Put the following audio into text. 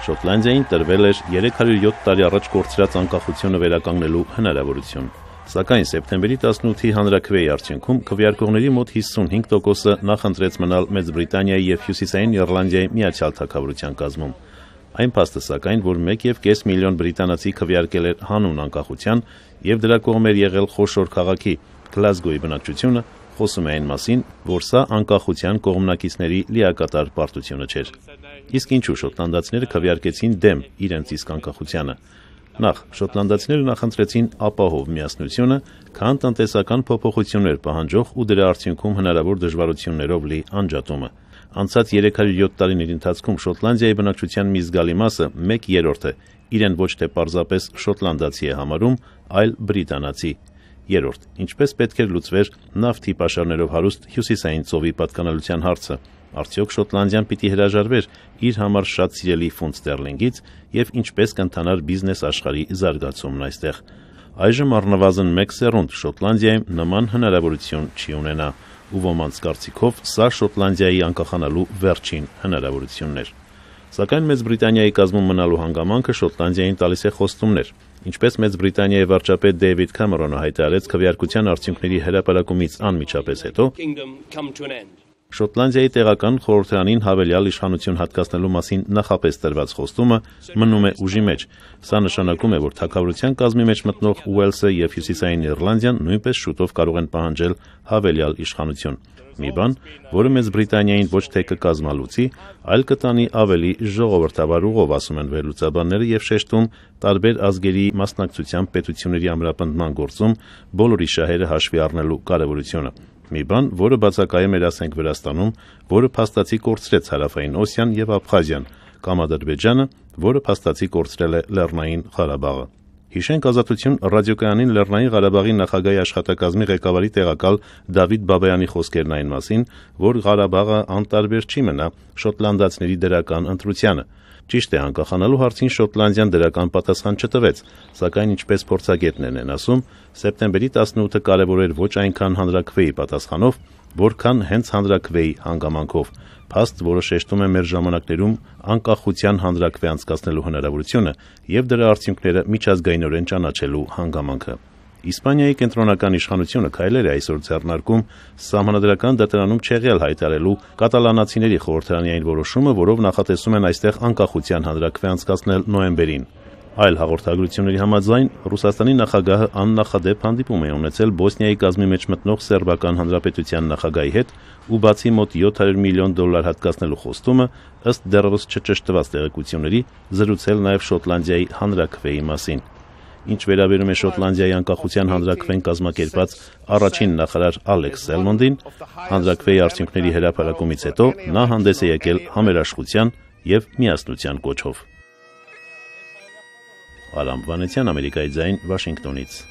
Շոտլանդիային տրվել էր 307 տարի առաջ կորցրած անկախությունը վերականգնելու հնարավորություն։ Սակայն սեպտեմբերի 18-ի հանրաքվեի արդյունքում քվեարկողների մոտ 55%-ը նախընտրեց մնալ Մեծ Բրիտանիայի և Հյուսիսային Իռլանդիայի Միացյալ Թագավորության կազմում։ Այն փաստը սակայն, որ 1,5 միլիոն բրիտանացի քվեարկել էր հանուն անկախության և դրա կողմ էր եղել խոշոր քաղաքի Գլազգոյի բնակչությունը, խոսում է այն մասին, որ սա անկախության կողմնակիցների լիակատար պարտությունը չէր։ Իսկ ինչու շոտլանդացիները քվեարկեցին դեմ իրենց իսկ անկախությանը։ Նախ, շոտլանդացիները նախընտրեցին ապահով միասնությունը, քան տնտեսական փոփոխություններ պահանջող ու դրա արդյունքում հնարավոր դժվարություններով լի անջատումը։ Անցած 307 տարիների ընթացքում Շոտլանդիայի բնակչության մի զգալի մասը 1/3-ը իրեն ոչ թե պարզապես շոտլանդացի է համարում, այլ բրիտանացի։ Երրորդ, ինչպես պետք էր լուծվեր նավթի պաշարներով հարուստ Հյուսիսային ծովի պատկանելության հարցը։ Արդյոք Շոտլանդիան պիտի հրաժարվեր իր համար շատ սիրելի ֆունտ ստերլինգից և ինչպես կընթանար բիզնես աշխարհի զարգացումն այստեղ։ Այժմ առնվազն 1 սերունդ Շոտլանդիայում նման հնարավորություն չի ունենա, ու ոմանց կարծիքով սա Շոտլանդիայի անկախանալու վերջին հնարավորությունն էր։ Սակայն Մեծ Բրիտանիայի կազմում մնալու հանգամանքը Շոտլանդիային տալիս է խոստումներ, ինչպես Մեծ Բրիտանիայի վարչապետ Դեյվիդ Քամերոնը հայտարարեց քվեարկության արդյունքների հրապարակումից անմիջապես հետո, Շոտլանդիայի տեղական խորհրդարանին հավելյալ իշխանություն հատկացնելու մասին նախապես տրված խոստումը մնում է ուժի մեջ։ Սա նշանակում է, որ թագավորության կազմի մեջ մտնող Ուելսը և Հյուսիսային Իռլանդիան նույնպես շուտով կարող են պահանջել հավելյալ իշխանություն։ Մի բան, որը Մեծ Բրիտանիային ոչ թե կկազմալուծի, այլ կտանի ավելի ժողովրդավար ուղով, ասում են վերլուծաբանները և շեշտում տարբեր ազգերի մասնակցությամբ պետությունների ամրապնդման գործում բոլորի շահերը հաշվի առնելու կարևորությունը։ Մի բան, որը բացակայում էր, ասենք, Վրաստանում, որը փաստացի կորցրեց Հարավային Օսիան և Աբխազիան, կամ Ադրբեջանը, որը փաստացի կորցրել է Լեռնային Ղարաբաղը։ Հիշենք Ազատություն ռադիոկայանին Լեռնային Ղարաբաղի նախագահի աշխատակազմի ղեկավարի տեղակալ Դավիթ Բաբայանի խոսքերն այն մասին, որ Ղարաբաղը անտարբեր չի մնա շոտլանդացիների դրական ընտրությանը։ Ճիշտ է, անկախանալու հարցին Շոտլանդիան դրական պատասխան չտվեց, սակայն ինչպես փորձագետներն են ասում, սեպտեմբերի 18-ը կարևոր էր ոչ այնքան հանրաքվեի պատասխանով, որքան հենց հանրաքվեի հանգամանքով, փաստ, որը շեշտում է մեր ժամանակներում անկախության հանրաքվե անցկացնելու հնարավորությունը և դրա արդյունքները միջազգայինորեն ճանաչելու հանգամանքը։ Իսպանիայի կենտրոնական իշխանությունը քայլեր է այսօր ձեռնարկում սահմանադրական դատարանում չեղյալ հայտարարելու կատալանացիների խորհրդարանի այն որոշումը, որով նախատեսում են այստեղ անկախության հանրաքվե անցկացնել նոյեմբերին։ Այլ հաղորդագրությունների համաձայն Ռուսաստանի նախագահը աննախադեպ հանդիպում է ունեցել Բոսնիայի կազմի մեջ մտնող Սերբական Հանրապետության նախագահի հետ ու բացի մոտ $700 միլիոն հատկացնելու խոստումը, ըստ դեռևս չճշտված տեղեկությունների, զրուցել նաև Շոտլանդիայի հանրաքվեի մասին։ Ինչ վերաբերում է Շոտլանդիայի անկախության հանրաքվեն կազմակերպած առաջին նախարար Ալեքս Սելմոնդին, հանրաքվեի արդյունքների հրապարակումից հետո նա հանդես է եկել համերաշխության և միասնության կոչով։ Արամ Վանեցյան, Ամերիկայի ձայն, Վաշինգտոնից։